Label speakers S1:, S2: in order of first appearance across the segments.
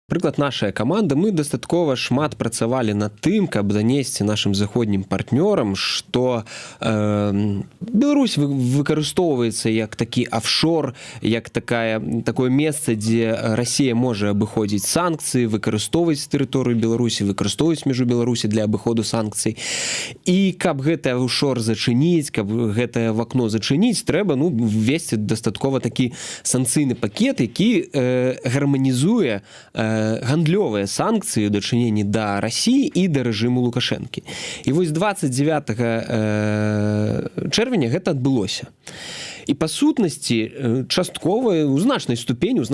S1: Прыклад, наша каманда, мы дастаткова шмат працавалі над тым, каб данесці нашым заходнім партнёрам, што Беларусь выкарыстоўваецца як такі офшор, як такое месца, дзе Расія можа абыходзіць санкцыі, выкарыстоўваць тэрыторыю Беларусі, выкарыстоўваць мяжу Беларусі для абыходу санкцый. І каб гэты офшор зачыніць, каб гэтае вакно зачыніць, трэба ввесці дастаткова такі санкцыйны пакет, які гарманізуе гандлёвыя санкцыі ў дачыненні да Расіі і да рэжыму Лукашэнкі. І вось 29 чэрвеня гэта адбылося. І па сутнасці часткова у значнай ступені,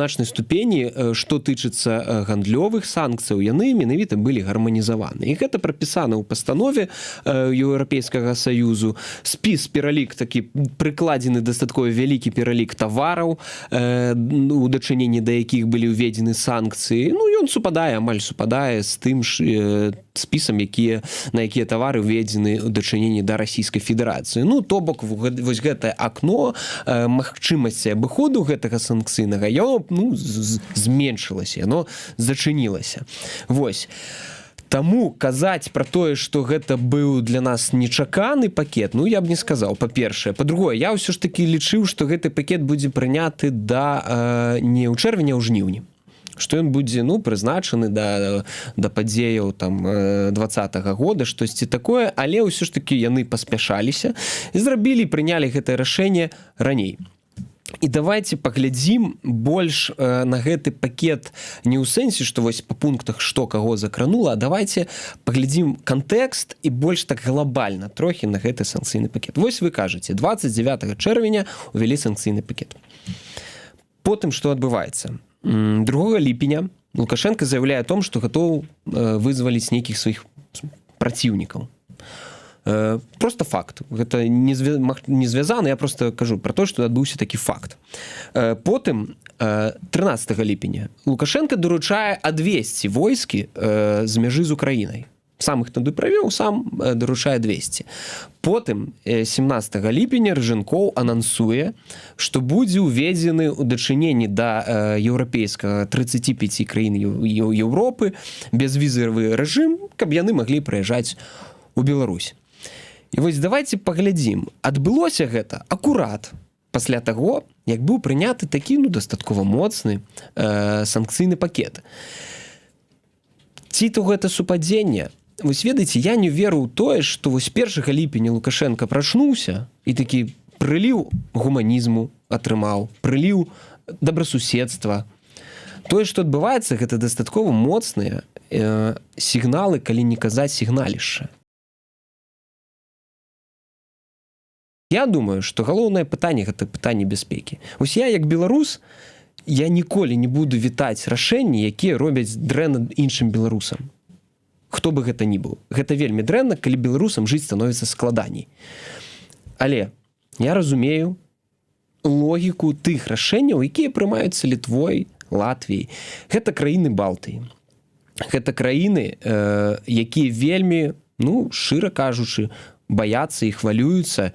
S1: што тычыцца гандлёвых санкцыяў, яны менавіта былі гарманізаваны. І гэта прапісана ў пастанове Еўрапейскага Саюзу. Спіс, пералік такі прыкладзены дастаткова вялікі пералік тавараў, у дачыненні да якіх былі ўведзены санкцыі. Ён амаль супадае з тым спісам, на якія тавары ўведзены ў дачыненні да Расійскай Федэрацыі. То бок, вось гэтае акно магчымасці абыходу гэтага санкцыйнага, яно зменшылася, яно зачынілася. Вось. Таму казаць пра тое, што гэта быў для нас нечаканы пакет, я б не сказаў, па-першае. Па-другое, я ўсё ж такі лічыў, што гэты пакет будзе прыняты не ў чэрвені, а ў жніўні. Што ён будзе прызначаны да падзеяў 20-го года, штосьці такое, але ўсё ж такі яны паспяшаліся і зрабілі, прынялі гэтае рашэнне раней. І давайте паглядзім больш на гэты пакет не ў сэнсе, што вось па пунктах што каго закранула, а давайте паглядзім кантэкст і больш так глобальна трохі на гэты санкцыйны пакет. Вось вы кажаце, 29 чэрвеня увялі санкцыйны пакет. Потым што адбываецца? 2 ліпеня Лукашенко заяўляе о том, што гатоў вызваліць нейкіх сваіх праціўнікаў. Просто факт. Гэта не звязана, я просто кажу пра то, што адбыўся такі факт. Потым 13 ліпеня Лукашенко даручае адвесці войскі з мяжы з Украінай. Сам іх тады правёў, сам даручае 200. Потым 17 ліпеня Рыжэнкоў анансуе, што будзе ўведзены ў дачыненні да еўрапейскага 35 краін Еўропы бязвізавы рэжым, каб яны маглі прыязджаць у Беларусь. І вось давайте паглядзім. Адбылося гэта акурат пасля таго, як быў прыняты такі дастаткова моцны санкцыйны пакет. Ці то гэта супадзенне? Вось ведаеце, я не веру ў тое, што вось 1 ліпеня Лукашенко прачнуўся і такі прыліў гуманізму атрымаў, прыліў добрасуседства. Тое, што адбываецца, гэта дастаткова моцныя сігналы, калі не казаць сігналішча. Я думаю, што галоўнае пытанне гэта пытанне бяспекі. Вось я, як беларус, я ніколі не буду вітаць рашэнні, якія робяць дрэнна іншым беларусам. Хто бы гэта ні быў. Гэта вельмі дрэнна, калі беларусам жыць становіцца складаней. Але я разумею логіку тых рашэнняў, якія прымаюцца Літвой, Латвіяй. Гэта краіны Балтыі. Гэта краіны, якія вельмі, шчыра кажучы, баяцца і хвалююцца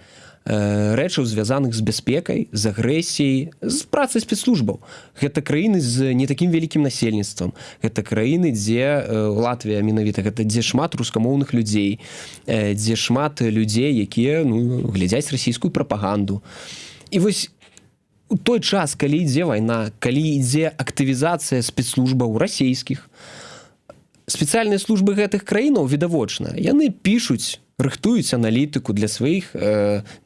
S1: рэчаў, звязаных з бяспекай, з агрэсіяй, з працай спецслужбаў. Гэта краіны з не такім вялікім насельніцтвам. Гэта краіны, дзе Латвія менавіта, гэта дзе шмат рускамоўных людзей, дзе шмат людзей, якія глядзяць расійскую прапаганду. І вось у той час, калі ідзе вайна, калі ідзе актывізацыя спецслужбаў расійскіх, спецыяльныя службы гэтых краінаў, відавочна, яны пішуць, рыхтуюць аналітыку для сваіх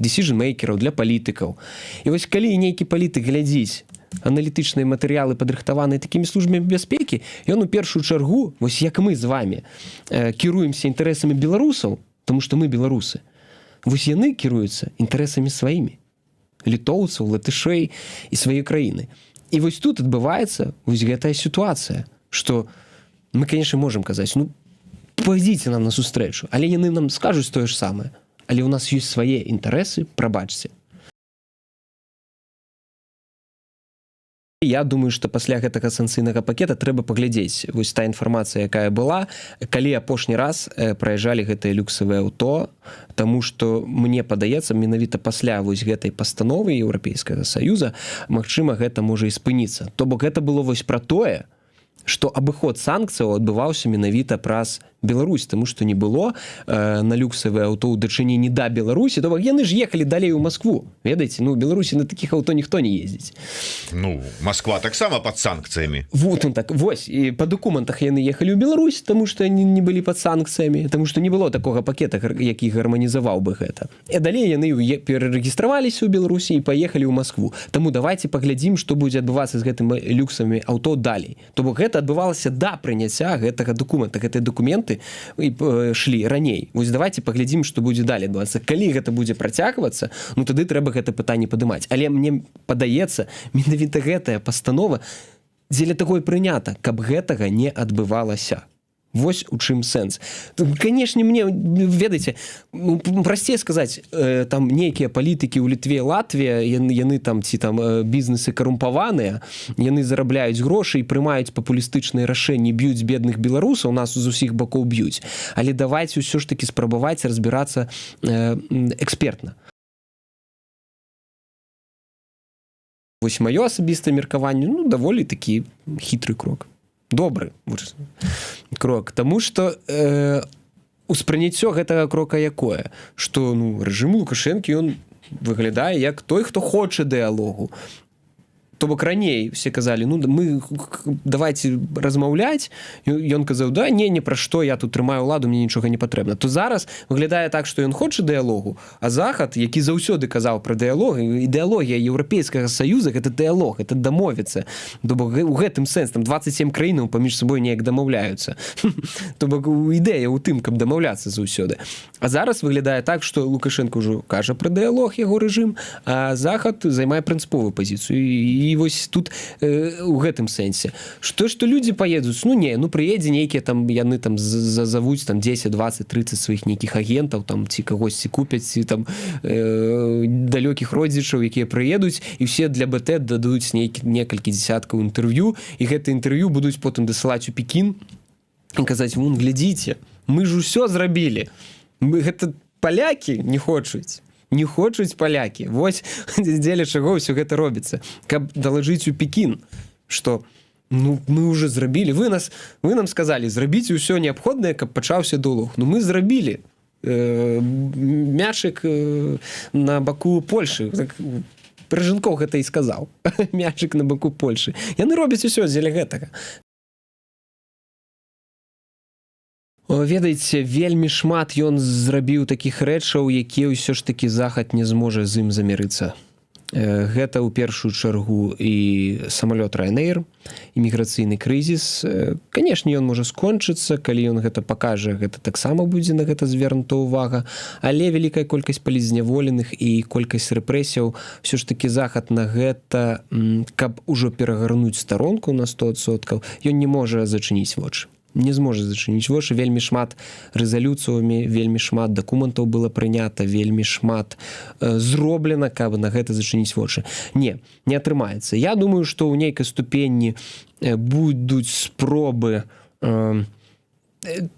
S1: decision-мейкераў, для палітыкаў. І вось калі нейкі палітык глядзіць аналітычныя матэрыялы, падрыхтаваныя такімі службамі бяспекі, ён у першую чаргу, вось як мы з вамі, кіруемся інтарэсамі беларусаў, тому што мы беларусы, вось яны кіруюцца інтарэсамі сваімі, літоўцаў, латышэй і сваёй краіны. І вось тут адбываецца вось гэтая сітуацыя, што мы, конечно, можам казаць, пойдзіце нам на сустрэчу, але яны нам скажуць тое ж самае. Але ў нас ёсць свае інтарэсы, прабачце. Я думаю, што пасля гэтага санкцыйнага пакета трэба паглядзець вось та інфармацыя, якая была, калі апошні раз праязджалі гэтыя люксавыя аўто, таму што мне падаецца, менавіта пасля вось гэтай пастановы Еўрапейскага Саюза, магчыма, гэта можа і спыніцца. То бок гэта было вось пра тое, што абыход санкцыяў адбываўся менавіта праз Беларусь, таму што не было на люксавыя аўто ў дачыненні да Беларусі, то яны ж ехалі далей у Маскву. Ведаеце, ну Беларусі на такіх аўто ніхто не ездзіць.
S2: Ну, Москва таксама пад санкцыямі.
S1: Вот он так, вось, і па дакументах яны ехалі ў Беларусь, таму што яны не былі пад санкцыямі, таму што не было такога пакета, які гарманізаваў бы гэта. І далей яны перарэгістраваліся ў Беларусі і паехалі ў Маскву. Таму давайте паглядзім, што будзе адбывацца з гэтымі люксамі аўто далей. То бок гэта адбывалася да прыняцця гэтага дакумента, гэтыя дакументы шлі раней. Вось давайте паглядзім, што будзе далей адбывацца. Калі гэта будзе працягвацца, ну тады трэба гэта пытанне падымаць. Але мне падаецца, менавіта гэтая пастанова дзеля таго і прынята, каб гэтага не адбывалася. Вось у чым сэнс. Канешне, мне, ведаеце, прасцей сказаць, там нейкія палітыкі ў Літве, Латвія, яны там, ці там бізнесы карумпаваныя, яны зарабляюць грошы і прымаюць папулістычныя рашэнні, б'юць бедных беларусаў, нас з усіх бакоў б'юць. Але давайце ўсё ж такі спрабаваць разбірацца экспертна. Вось маё асабістае меркаванне, ну, даволі такі хітры крок. Добры крок, таму што успрыняццё гэтага крока якое, што ну, рэжым Лукашэнкі ён выглядае як той, хто хоча дыялогу. То бок раней все казалі, ну мы давайте размаўляць, ён казаў, да не пра што, я тут трымаю ўладу, мне нічога не патрэбна. То зараз выглядае так, што ён хоча дыялогу, а Захад, які заўсёды казаў пра дыялог, ідэалогія Еўрапейскага Саюза гэта дыялог, это дамовіцца. То бок у гэтым сэнс, там 27 краінаў паміж сабой неяк дамаўляюцца. То бок ідэя ў тым, каб дамаўляцца заўсёды. А зараз выглядае так, што Лукашенко ўжо кажа пра дыялог, яго рэжым, а Захад займае прынцыповую пазіцыю. І вось тут у гэтым сэнсе. Што людзі паедуць? Ну не, ну прыедзе нейкія там, яны там зазавуць там 10, 20, 30 сваіх нейкіх агентаў, там ці кагосьці купяць, ці там далёкіх родзічаў, якія прыедуць, і ўсе для БТ дадуць некалькі дзесяткаў інтэрв'ю, і гэта інтэрв'ю будуць потым дасылаць у Пекін і казаць, вон, глядзіце, мы ж усё зрабілі. Гэта палякі не хочуць. Не хочуць палякі. Вось дзеля чаго ўсё гэта робіцца. Каб далажыць у Пекін, што ну, мы ўжо зрабілі. Вы нам сказалі, зрабіце ўсё неабходнае, каб пачаўся дыялог. Ну мы зрабілі. Мячык на баку Польшы. Прыжынкоў гэта і сказаў. Мячык на баку Польшы. Яны робяць усё дзеля гэтага. Ведаеце, вельмі шмат ён зрабіў такіх рэчаў, якія ўсё ж такі Захад не зможа з ім замірыцца. Гэта ў першую чаргу і самалёт Ryanair, іміграцыйны крызіс. Канешне, ён можа скончыцца, калі ён гэта пакажа, гэта таксама будзе на гэта звернута ўвага, але вялікая колькасць палізняволеных і колькасць рэпрэсіяў, ўсё ж такі Захад на гэта, каб ужо перагарнуць старонку на 100%, ён не можа зачыніць вочы. Не зможа зачыніць вочы, вельмі шмат рэзалюцыямі, вельмі шмат дакументаў было прынята, вельмі шмат зроблена, каб на гэта зачыніць вочы. Не атрымаецца. Я думаю, што ў нейкай ступені будуць спробы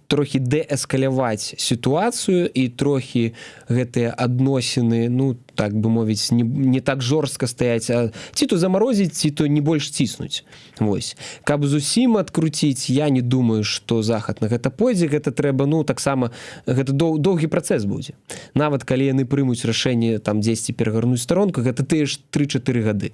S1: трохі дээскаляваць сітуацыю і трохі гэтыя адносіны, ну, так бы мовіць, не так жорстка стаяць, а ці то замарозіць, ці то не больш ціснуць. Вось. Каб зусім адкруціць, я не думаю, што Захад на гэта пойдзе, гэта трэба, ну, таксама, гэта доўгі працэс будзе. Нават калі яны прымуць рашэнне там дзесьці перагарнуць старонку, гэта тыя ж 3-4 гады.